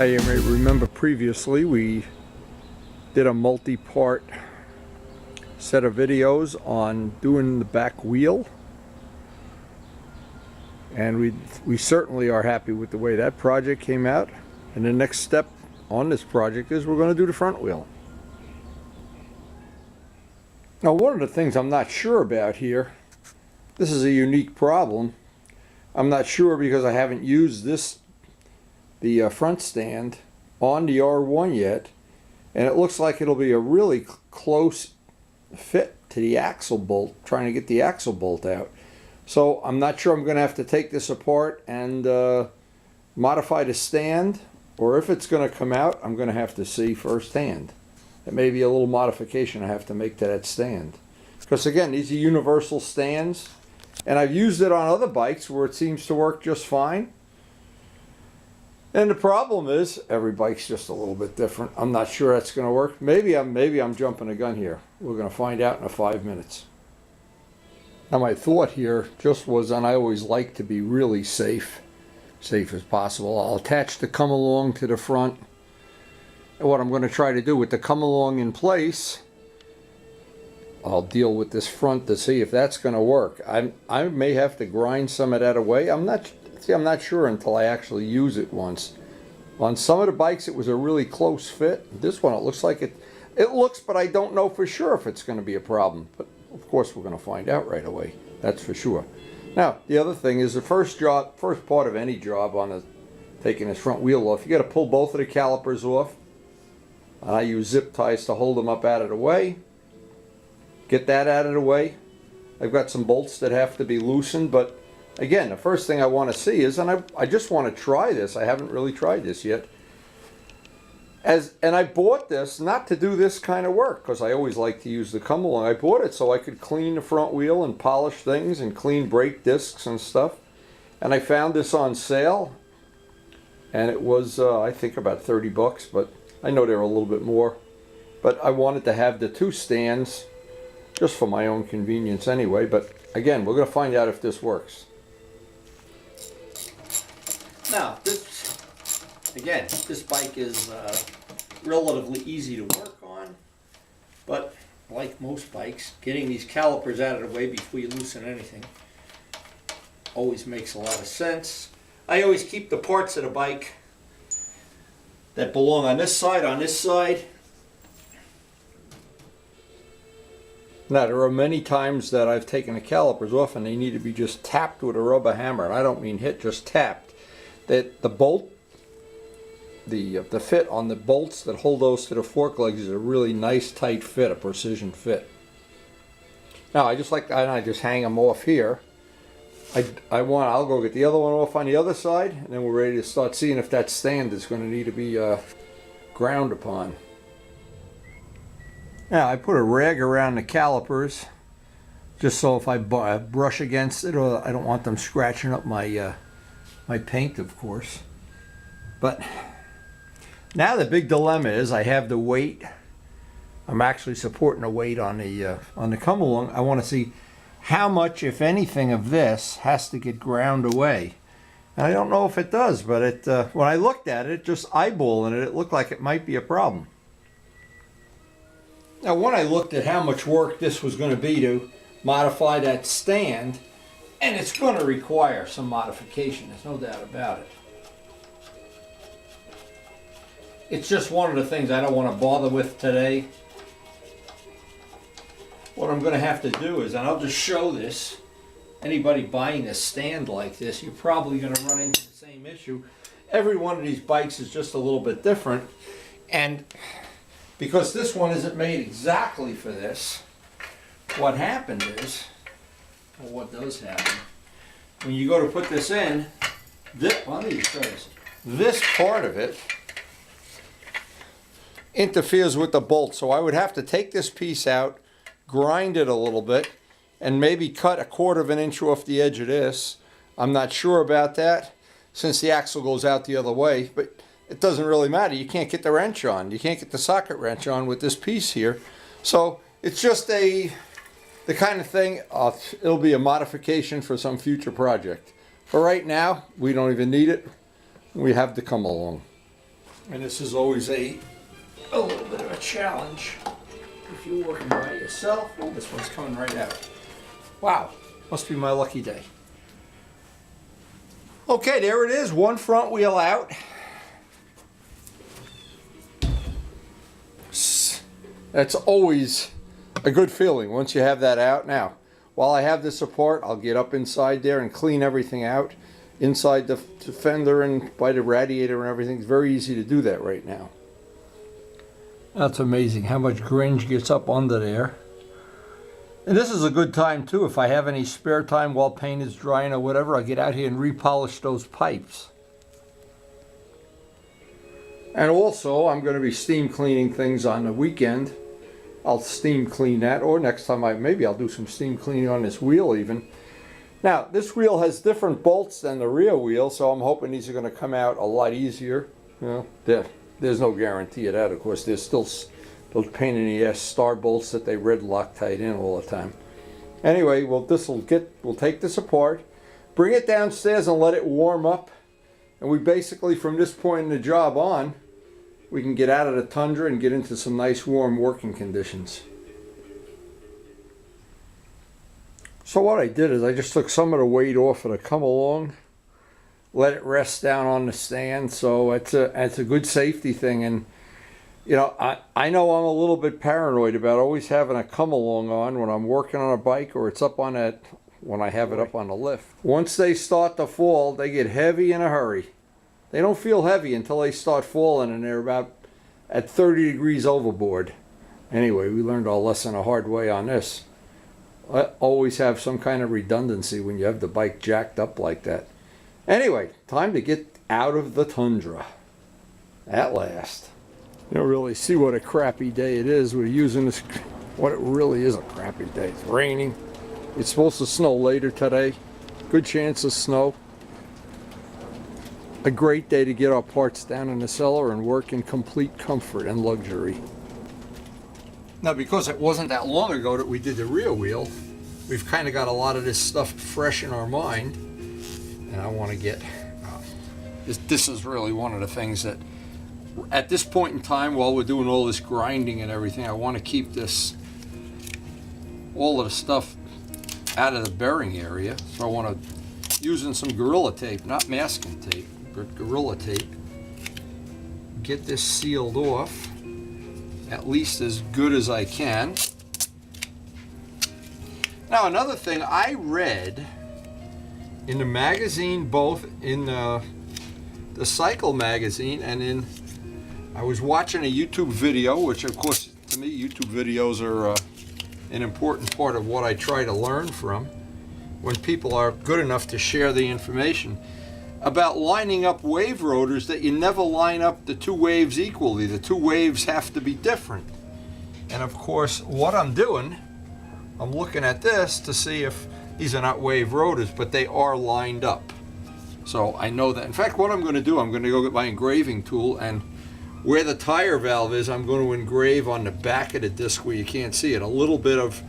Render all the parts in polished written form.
You may remember previously we did a multi-part set of videos on doing the back wheel, and we certainly are happy with the way that project came out. And the next step on this project is we're going to do the front wheel. Now, one of the things I'm not sure about here, this is a unique problem. I'm not sure because I haven't used the front stand on the R1 yet, and it looks like it'll be a really close fit to the axle bolt, trying to get the axle bolt out. So I'm not sure I'm going to have to take this apart and modify the stand, or if it's going to come out, I'm going to have to see firsthand. It may be a little modification I have to make to that stand. Because again, these are universal stands, and I've used it on other bikes where it seems to work just fine. And the problem is, every bike's just a little bit different. I'm not sure that's going to work. Maybe I'm jumping the gun here. We're going to find out in 5 minutes. Now my thought here just was, and I always like to be really safe as possible. I'll attach the come along to the front. And what I'm going to try to do with the come along in place, I'll deal with this front to see if that's going to work. I may have to grind some of that away. I'm not sure until I actually use it once. On some of the bikes it was a really close fit. This one, it looks like it looks, but I don't know for sure if it's going to be a problem. But of course we're going to find out right away. That's for sure. Now the other thing is the first part of any job on taking this front wheel off, you got to pull both of the calipers off. And I use zip ties to hold them up out of the way. Get that out of the way. I've got some bolts that have to be loosened, but again, the first thing I want to see is, and I just want to try this. I haven't really tried this yet. And I bought this not to do this kind of work, because I always like to use the come along. I bought it so I could clean the front wheel and polish things and clean brake discs and stuff. And I found this on sale, and it was I think about 30 bucks, but I know they're a little bit more. But I wanted to have the two stands just for my own convenience anyway. But again, we're going to find out if this works. Now, this bike is relatively easy to work on, but like most bikes, getting these calipers out of the way before you loosen anything always makes a lot of sense. I always keep the parts of the bike that belong on this side. Now, there are many times that I've taken the calipers off and they need to be just tapped with a rubber hammer, and I don't mean hit, just tapped. That the bolt, the fit on the bolts that hold those to the fork legs is a really nice tight fit, a precision fit. Now I just hang them off here. I'll go get the other one off on the other side, and then we're ready to start seeing if that stand is going to need to be ground upon. Now I put a rag around the calipers just so if I brush against it, or I don't want them scratching up my paint, of course. But now the big dilemma is I have the weight. I'm actually supporting the weight on the come along. I want to see how much, if anything, of this has to get ground away. And I don't know if it does, but when I looked at it, just eyeballing it, it looked like it might be a problem. Now, when I looked at how much work this was going to be to modify that stand, and it's going to require some modification, there's no doubt about it. It's just one of the things I don't want to bother with today. What I'm going to have to do is, and I'll just show this, anybody buying a stand like this, you're probably going to run into the same issue. Every one of these bikes is just a little bit different, and because this one isn't made exactly for this, what happened is, or what does happen, when you go to put this in, this part of it interferes with the bolt. So I would have to take this piece out, grind it a little bit, and maybe cut 1/4 of an inch off the edge of this. I'm not sure about that since the axle goes out the other way, but it doesn't really matter. You can't get the wrench on. You can't get the socket wrench on with this piece here. So it's just the kind of thing, it'll be a modification for some future project. But right now, we don't even need it. We have to come along. And this is always a little bit of a challenge if you're working by yourself. Oh, this one's coming right out. Wow, must be my lucky day. Okay, there it is, one front wheel out. That's always a good feeling once you have that out. Now, while I have this apart, I'll get up inside there and clean everything out. Inside the fender and by the radiator and everything. It's very easy to do that right now. That's amazing how much gringe gets up under there. And this is a good time too. If I have any spare time while paint is drying or whatever, I'll get out here and repolish those pipes. And also, I'm going to be steam cleaning things on the weekend. I'll steam clean that, or next time maybe I'll do some steam cleaning on this wheel even. Now, this wheel has different bolts than the rear wheel, so I'm hoping these are going to come out a lot easier. You know, there's no guarantee of that, of course. There's still those pain in the ass star bolts that they red Loctite in all the time. Anyway, we'll take this apart, bring it downstairs and let it warm up. And we basically, from this point in the job on, we can get out of the tundra and get into some nice warm working conditions. So what I did is I just took some of the weight off of the come along, let it rest down on the stand. So it's a good safety thing. And you know, I know I'm a little bit paranoid about always having a come along on when I'm working on a bike, or it's up on that when I have it up on the lift. Once they start to fall, they get heavy in a hurry. They don't feel heavy until they start falling, and they're about at 30 degrees overboard. Anyway, we learned our lesson a hard way on this. Always have some kind of redundancy when you have the bike jacked up like that. Anyway, time to get out of the tundra. At last. You don't really see what a crappy day it is. We're using this, what it really is a crappy day. It's raining. It's supposed to snow later today. Good chance of snow. A great day to get our parts down in the cellar and work in complete comfort and luxury. Now, because it wasn't that long ago that we did the rear wheel, we've kind of got a lot of this stuff fresh in our mind. And I want to get, this is really one of the things that, at this point in time, while we're doing all this grinding and everything, I want to keep all of the stuff out of the bearing area. So I want to, using some Gorilla Tape, not masking tape, but Gorilla Tape, get this sealed off, at least as good as I can. Now, another thing I read in the magazine, both in the Cycle magazine and I was watching a YouTube video, which of course to me YouTube videos are an important part of what I try to learn from when people are good enough to share the information about lining up wave rotors, that you never line up the two waves equally. The two waves have to be different. And of course, what I'm doing, I'm looking at this to see if these are not wave rotors, but they are lined up. So I know that. In fact, what I'm going to do, I'm going to go get my engraving tool, and where the tire valve is, I'm going to engrave on the back of the disc where you can't see it, a little bit of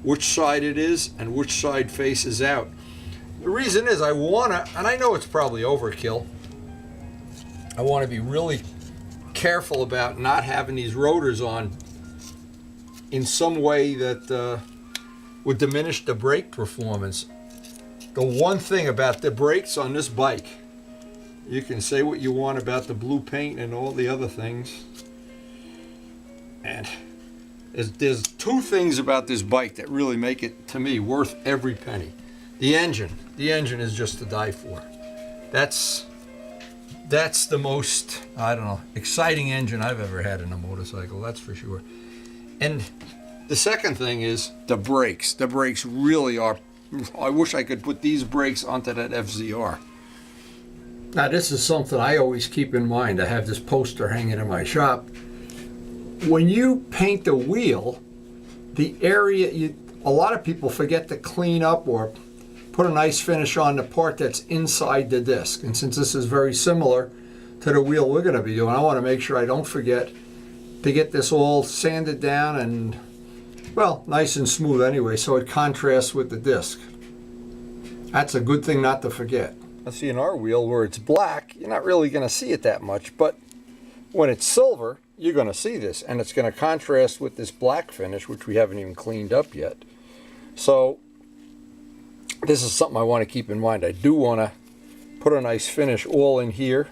which side it is and which side faces out. The reason is I want to, and I know it's probably overkill, I want to be really careful about not having these rotors on in some way that would diminish the brake performance. The one thing about the brakes on this bike, you can say what you want about the blue paint and all the other things, and there's two things about this bike that really make it, to me, worth every penny. The engine is just to die for. That's the most, I don't know, exciting engine I've ever had in a motorcycle, that's for sure. And the second thing is the brakes. The brakes really are, I wish I could put these brakes onto that FZR. Now, this is something I always keep in mind. I have this poster hanging in my shop. When you paint the wheel, the area, a lot of people forget to clean up or put a nice finish on the part that's inside the disc. And since this is very similar to the wheel we're going to be doing, I want to make sure I don't forget to get this all sanded down and, well, nice and smooth anyway, so it contrasts with the disc. That's a good thing not to forget. I see in our wheel where it's black, you're not really going to see it that much, but when it's silver, you're going to see this, and it's going to contrast with this black finish, which we haven't even cleaned up yet. So this is something I want to keep in mind. I do want to put a nice finish all in here.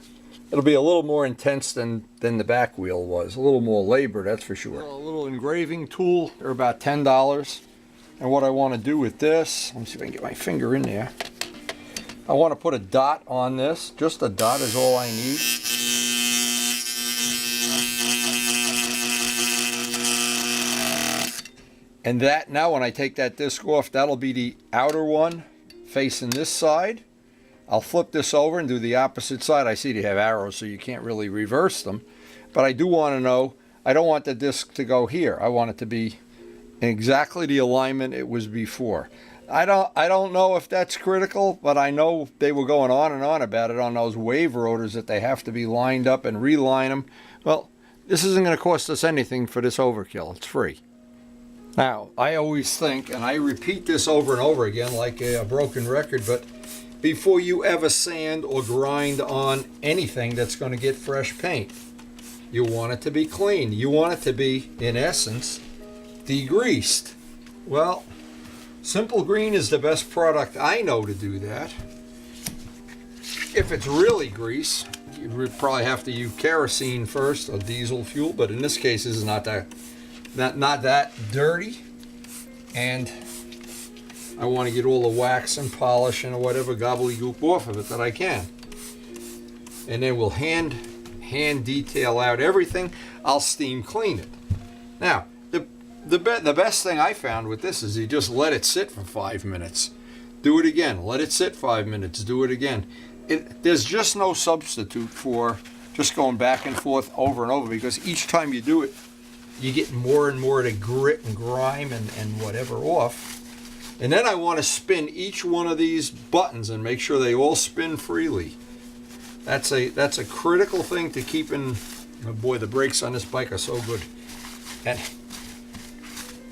It'll be a little more intense than the back wheel was. A little more labor, that's for sure. A little engraving tool, they're about $10. And what I want to do with this, let me see if I can get my finger in there. I want to put a dot on this. Just a dot is all I need. And that, now when I take that disc off, that'll be the outer one facing this side. I'll flip this over and do the opposite side. I see they have arrows, so you can't really reverse them. But I do want to know, I don't want the disc to go here. I want it to be in exactly the alignment it was before. I don't know if that's critical, but I know they were going on and on about it on those wave rotors, that they have to be lined up and reline them. Well, this isn't going to cost us anything for this overkill. It's free. Now, I always think, and I repeat this over and over again like a broken record, but before you ever sand or grind on anything that's going to get fresh paint, you want it to be clean. You want it to be, in essence, degreased. Well, Simple Green is the best product I know to do that. If it's really grease, you would probably have to use kerosene first, or diesel fuel, but in this case, this is not that dirty. And I want to get all the wax and polish and whatever gobbledygook off of it that I can. And then we'll hand detail out everything. I'll steam clean it. Now, the best thing I found with this is you just let it sit for 5 minutes. Do it again. Let it sit 5 minutes. Do it again. There's just no substitute for just going back and forth over and over, because each time you do it, you get more and more of the grit and grime and whatever off. And then I want to spin each one of these buttons and make sure they all spin freely. That's a critical thing to keep in. Oh boy, the brakes on this bike are so good. And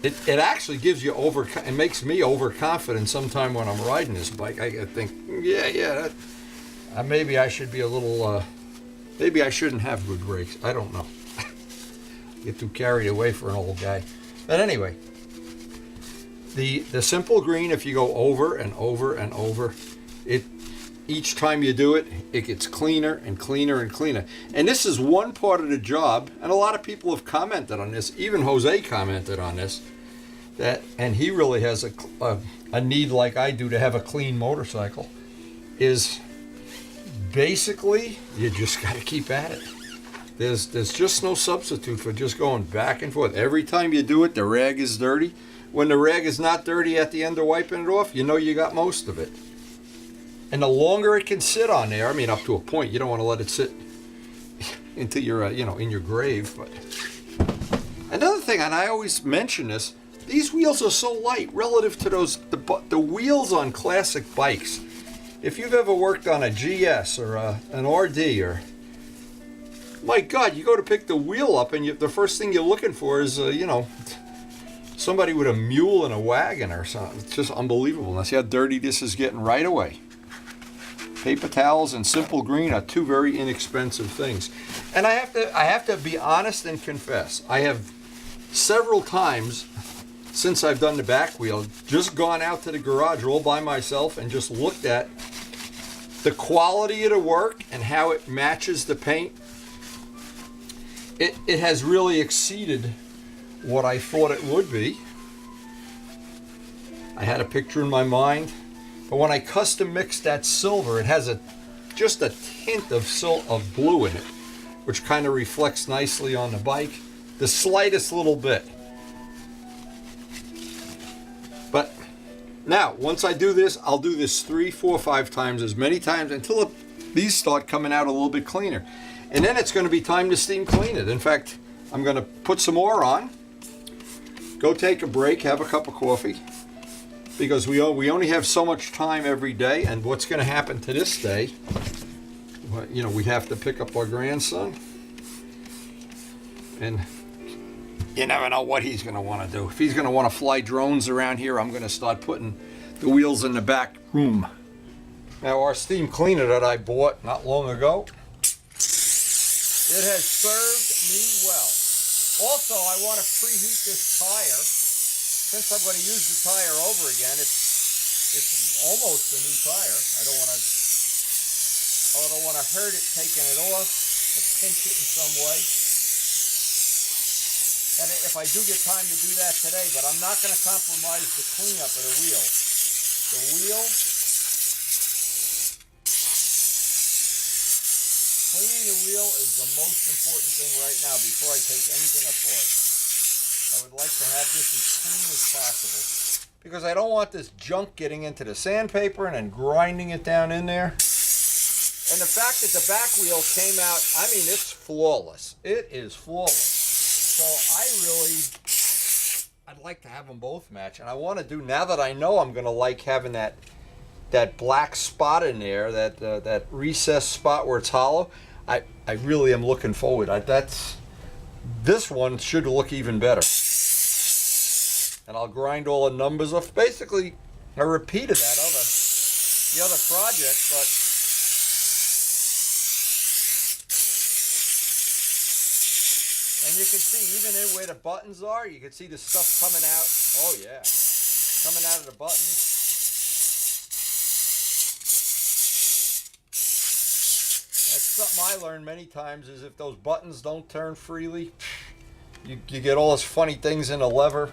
it actually gives you it makes me overconfident sometime when I'm riding this bike. I think, maybe I should be a little, maybe I shouldn't have good brakes. I don't know. Get too carried away for an old guy. But anyway, the Simple Green, if you go over and over and over, each time you do it, it gets cleaner and cleaner and cleaner. And this is one part of the job, and a lot of people have commented on this. Even Jose commented on this, and he really has a need like I do to have a clean motorcycle, is basically you just got to keep at it. There's just no substitute for just going back and forth. Every time you do it, the rag is dirty. When the rag is not dirty at the end of wiping it off, you know you got most of it. And the longer it can sit on there, I mean, up to a point, you don't want to let it sit into your, in your grave. But another thing, and I always mention this, these wheels are so light relative to the wheels on classic bikes. If you've ever worked on a GS or an RD, or my God, you go to pick the wheel up, and the first thing you're looking for is, somebody with a mule and a wagon or something. It's just unbelievable. Now see how dirty this is getting right away. Paper towels and Simple Green are two very inexpensive things. And I have to be honest and confess, I have several times since I've done the back wheel just gone out to the garage all by myself and just looked at the quality of the work and how it matches the paint. It has really exceeded what I thought it would be. I had a picture in my mind, but when I custom mixed that silver, it has just a tint of blue in it, which kind of reflects nicely on the bike, the slightest little bit. But now, once I do this, I'll do this 3, 4, 5 times, as many times until these start coming out a little bit cleaner. And then it's going to be time to steam clean it. In fact, I'm going to put some more on, go take a break, have a cup of coffee, because we only have so much time every day. And what's going to happen to this day, we have to pick up our grandson, and you never know what he's going to want to do. If he's going to want to fly drones around here, I'm going to start putting the wheels in the back room. Now, our steam cleaner that I bought not long ago, It has served me well. Also, I want to preheat this tire. Since I'm going to use the tire over again, it's almost a new tire. I don't want to hurt it taking it off, or pinch it in some way. And if I do get time to do that today, but I'm not going to compromise the cleanup of the wheel. The wheel, cleaning the wheel is the most important thing right now before I take anything apart. I would like to have this as clean as possible because I don't want this junk getting into the sandpaper and then grinding it down in there. And the fact that the back wheel came out, I mean, it's flawless. It is flawless. So I'd like to have them both match. And I want to do, now that I know I'm going to like having that black spot in there, that recessed spot where it's hollow, I really am looking forward. This one should look even better. And I'll grind all the numbers off. Basically, I repeated the other project, but and you can see even where the buttons are, you can see the stuff coming out. Oh yeah, coming out of the buttons. That's something I learned many times, is if those buttons don't turn freely, you get all those funny things in the lever.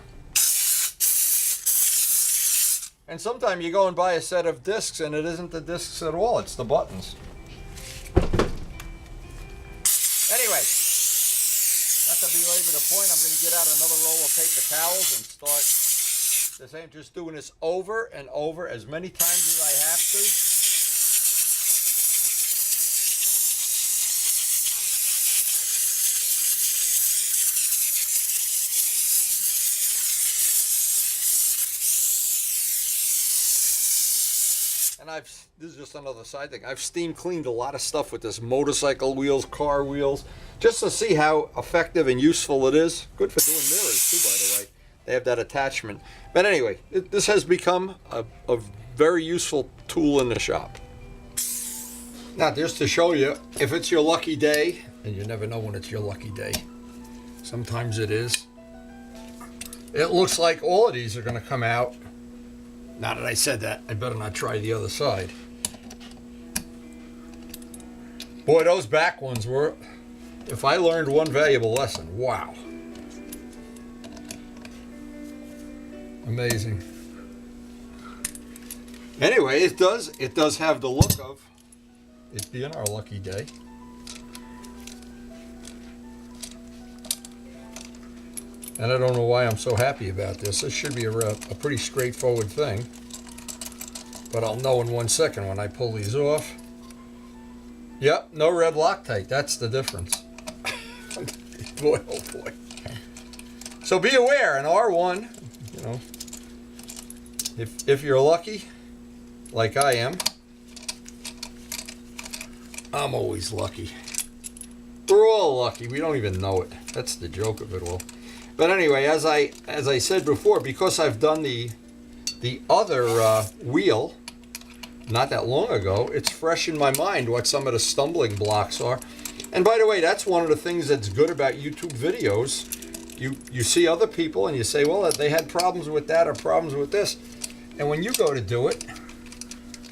And sometimes you go and buy a set of discs and it isn't the discs at all, it's the buttons. Anyway, not to belabor the point, I'm going to get out another roll of paper towels and start the same, just doing this over and over as many times as I have to. And this is just another side thing, I've steam cleaned a lot of stuff with this, motorcycle wheels, car wheels, just to see how effective and useful it is. Good for doing mirrors too, by the way. They have that attachment. But anyway, this has become a very useful tool in the shop. Now, just to show you, if it's your lucky day, and you never know when it's your lucky day. Sometimes it is. It looks like all of these are going to come out. Now that I said that, I better not try the other side. Boy, those back ones were, if I learned one valuable lesson, wow. Amazing. Anyway, it does have the look of it being our lucky day. And I don't know why I'm so happy about this. This should be a pretty straightforward thing. But I'll know in 1 second when I pull these off. Yep, no red Loctite. That's the difference. Boy, oh boy. So be aware, in R1, you know, if you're lucky, like I am, I'm always lucky. We're all lucky. We don't even know it. That's the joke of it all. But anyway, as I said before, because I've done the other wheel not that long ago, it's fresh in my mind what some of the stumbling blocks are. And by the way, that's one of the things that's good about YouTube videos. You see other people and you say, well, they had problems with that or problems with this. And when you go to do it,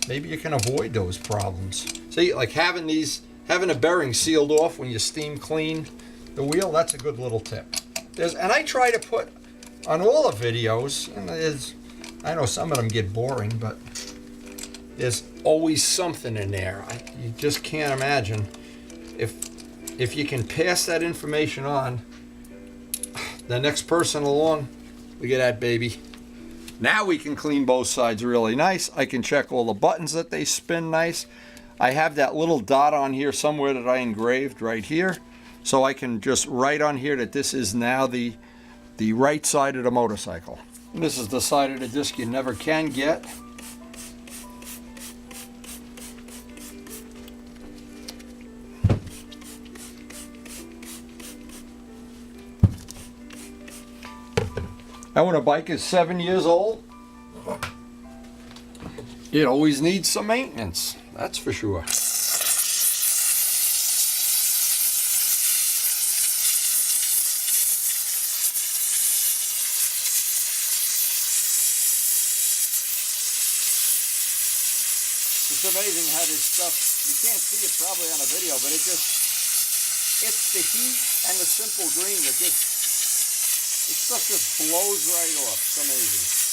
maybe you can avoid those problems. See, like having a bearing sealed off when you steam clean the wheel, that's a good little tip. And I try to put on all the videos, and I know some of them get boring, but there's always something in there. You just can't imagine. If you can pass that information on, the next person along, look at that baby. Now we can clean both sides really nice. I can check all the buttons that they spin nice. I have that little dot on here somewhere that I engraved right here. So I can just write on here that this is now the right side of the motorcycle. And this is the side of the disc you never can get. And when a bike is 7 years old, it always needs some maintenance. That's for sure. It's amazing how this stuff, you can't see it probably on a video, but it's the heat and the simple green that this stuff just blows right off. It's amazing.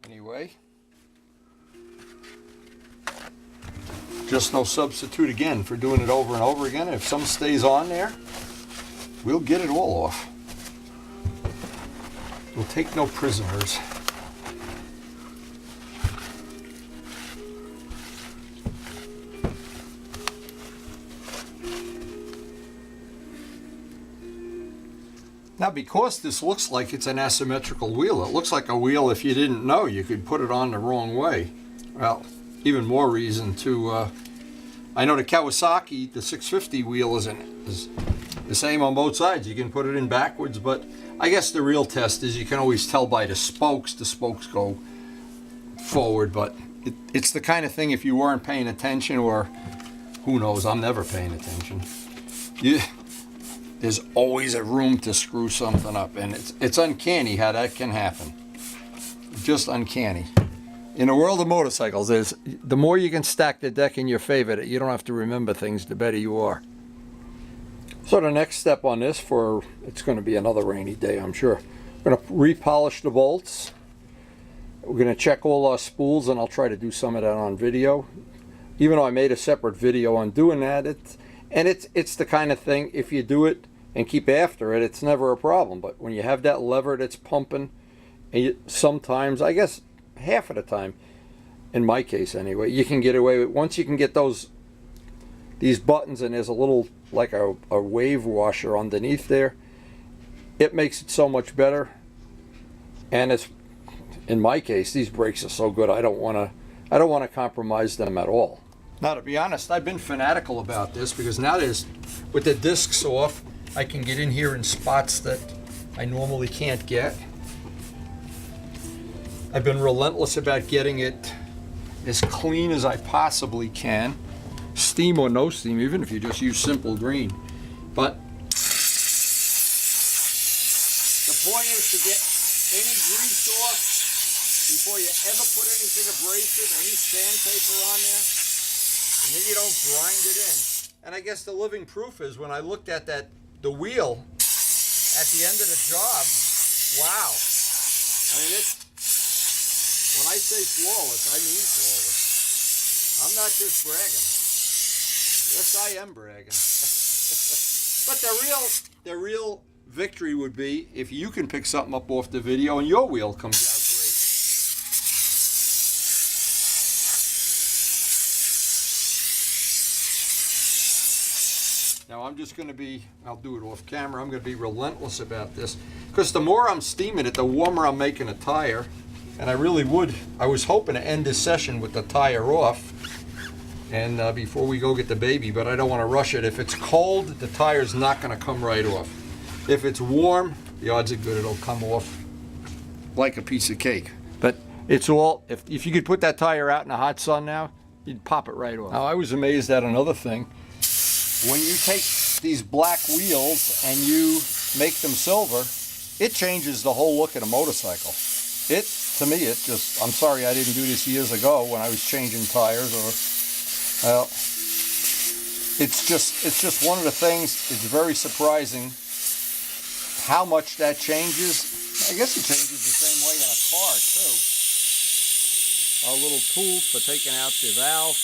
Anyway, just no substitute again for doing it over and over again. If some stays on there, we'll get it all off. We'll take no prisoners. Now, because this looks like it's an asymmetrical wheel, it looks like a wheel, if you didn't know, you could put it on the wrong way. Well, even more reason to, I know the Kawasaki, the 650 wheel is the same on both sides. You can put it in backwards, but I guess the real test is you can always tell by the spokes go forward, but it's the kind of thing, if you weren't paying attention, or who knows, I'm never paying attention. There's always a room to screw something up, and it's uncanny how that can happen. Just uncanny. In the world of motorcycles, the more you can stack the deck in your favor, that you don't have to remember things, the better you are. So the next step on this, it's going to be another rainy day, I'm sure. We're going to repolish the bolts. We're going to check all our spools, and I'll try to do some of that on video. Even though I made a separate video on doing that, it's the kind of thing, if you do it and keep after it, it's never a problem. But when you have that lever that's pumping, and sometimes, I guess half of the time, in my case anyway, you can get away with, once you can get these buttons, and there's a little, like a wave washer underneath there, it makes it so much better. And it's, in my case, these brakes are so good, I don't want to compromise them at all. Now, to be honest, I've been fanatical about this, because now with the discs off, I can get in here in spots that I normally can't get. I've been relentless about getting it as clean as I possibly can, steam or no steam, even if you just use simple green. But the point is to get any grease off before you ever put anything abrasive, any sandpaper on there, and then you don't grind it in. And I guess the living proof is when I looked at the wheel at the end of the job, wow. I mean, when I say flawless, I mean flawless. I'm not just bragging. Yes, I am bragging. But the real victory would be if you can pick something up off the video and your wheel comes out great. Now I'm just going to be, I'll do it off camera, I'm going to be relentless about this, because the more I'm steaming it, the warmer I'm making a tire. And I was hoping to end this session with the tire off, and before we go get the baby, but I don't want to rush it. If it's cold, the tire's not going to come right off. If it's warm, the odds are good it'll come off like a piece of cake. But it's all, if you could put that tire out in the hot sun now, you'd pop it right off. Now, I was amazed at another thing. When you take these black wheels and you make them silver, it changes the whole look of the motorcycle. To me, I'm sorry I didn't do this years ago when I was changing tires, well, it's just one of the things. It's very surprising how much that changes. I guess it changes the same way in a car too. Our little tools for taking out the valve.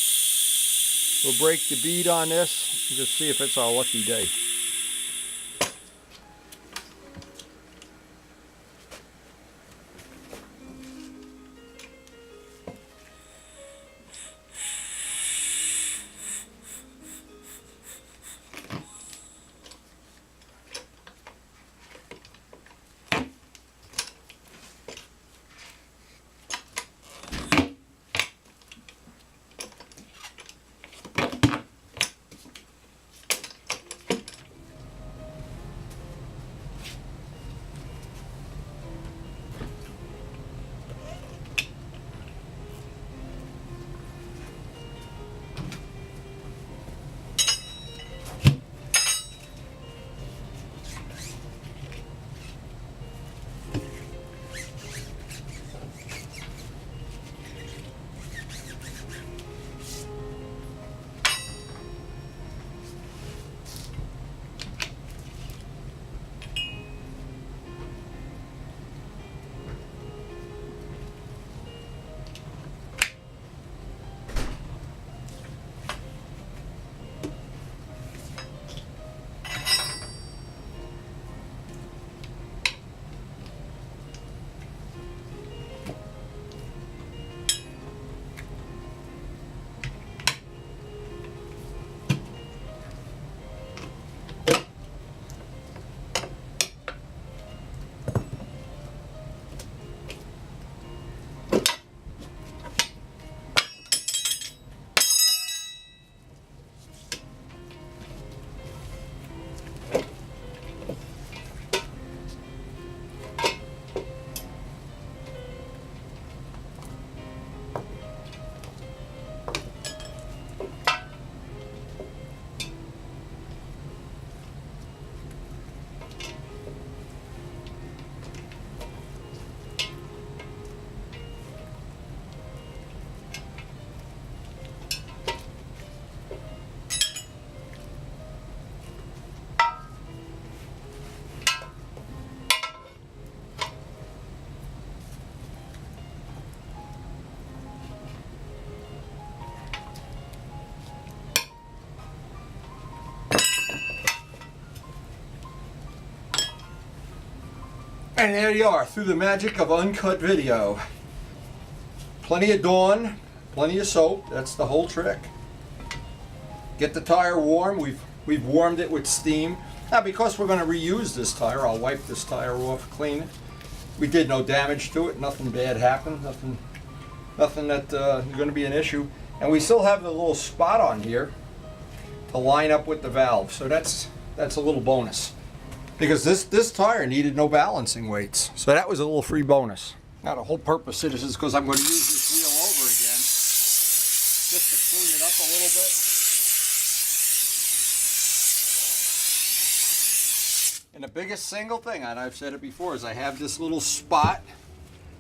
We'll break the bead on this and just see if it's our lucky day. And there you are, through the magic of uncut video. Plenty of Dawn, plenty of soap, that's the whole trick. Get the tire warm, we've warmed it with steam. Now because we're going to reuse this tire, I'll wipe this tire off, clean it. We did no damage to it, nothing bad happened, nothing that is going to be an issue. And we still have the little spot on here to line up with the valve, so that's a little bonus. Because this tire needed no balancing weights, so that was a little free bonus. Now the whole purpose of this is because I'm going to use this wheel over again, just to clean it up a little bit. And the biggest single thing, and I've said it before, is I have this little spot.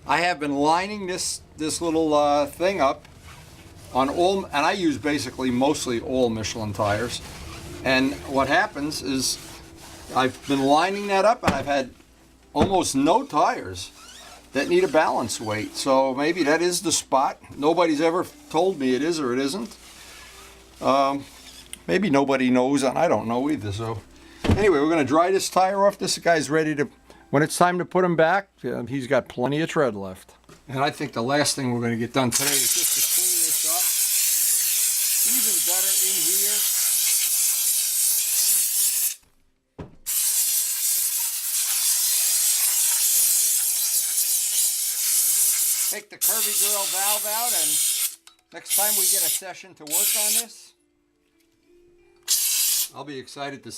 I have been lining this little thing up on all, and I use basically mostly all Michelin tires. And what happens is I've been lining that up, and I've had almost no tires that need a balance weight. So maybe that is the spot. Nobody's ever told me it is or it isn't. Maybe nobody knows, and I don't know either. So anyway, we're going to dry this tire off. This guy's ready to, when it's time to put him back, he's got plenty of tread left. And I think the last thing we're going to get done today is just to clean this up. Even better in here. Take the Curvy Girl valve out, and next time we get a session to work on this, I'll be excited to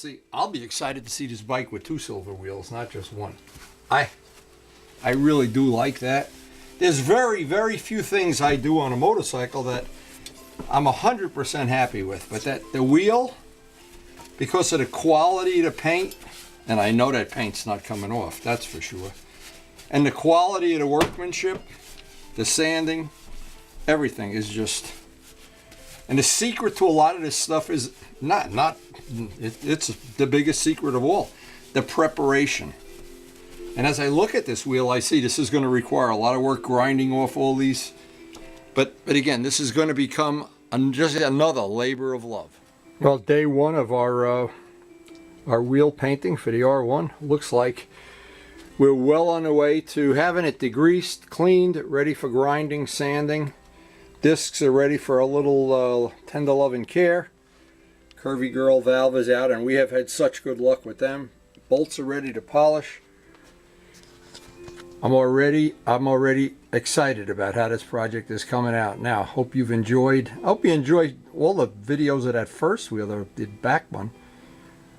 see this bike with 2 silver wheels, not just one. I really do like that. There's very, very few things I do on a motorcycle that I'm 100% happy with, but that the wheel, because of the quality of the paint, and I know that paint's not coming off, that's for sure, and the quality of the workmanship, the sanding, everything is just, and the secret to a lot of this stuff is it's the biggest secret of all, the preparation. And as I look at this wheel, I see this is going to require a lot of work grinding off all these, but again, this is going to become just another labor of love. Well, day one of our wheel painting for the R1 looks like we're well on the way to having it degreased, cleaned, ready for grinding, sanding. Discs are ready for a little tender loving care. Curvy Girl valve is out, and we have had such good luck with them. Bolts are ready to polish. I'm already excited about how this project is coming out. Now, hope you enjoyed all the videos of that first wheel, the back one.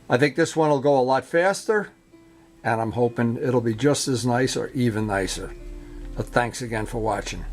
I think this one will go a lot faster, and I'm hoping it'll be just as nice or even nicer. But thanks again for watching.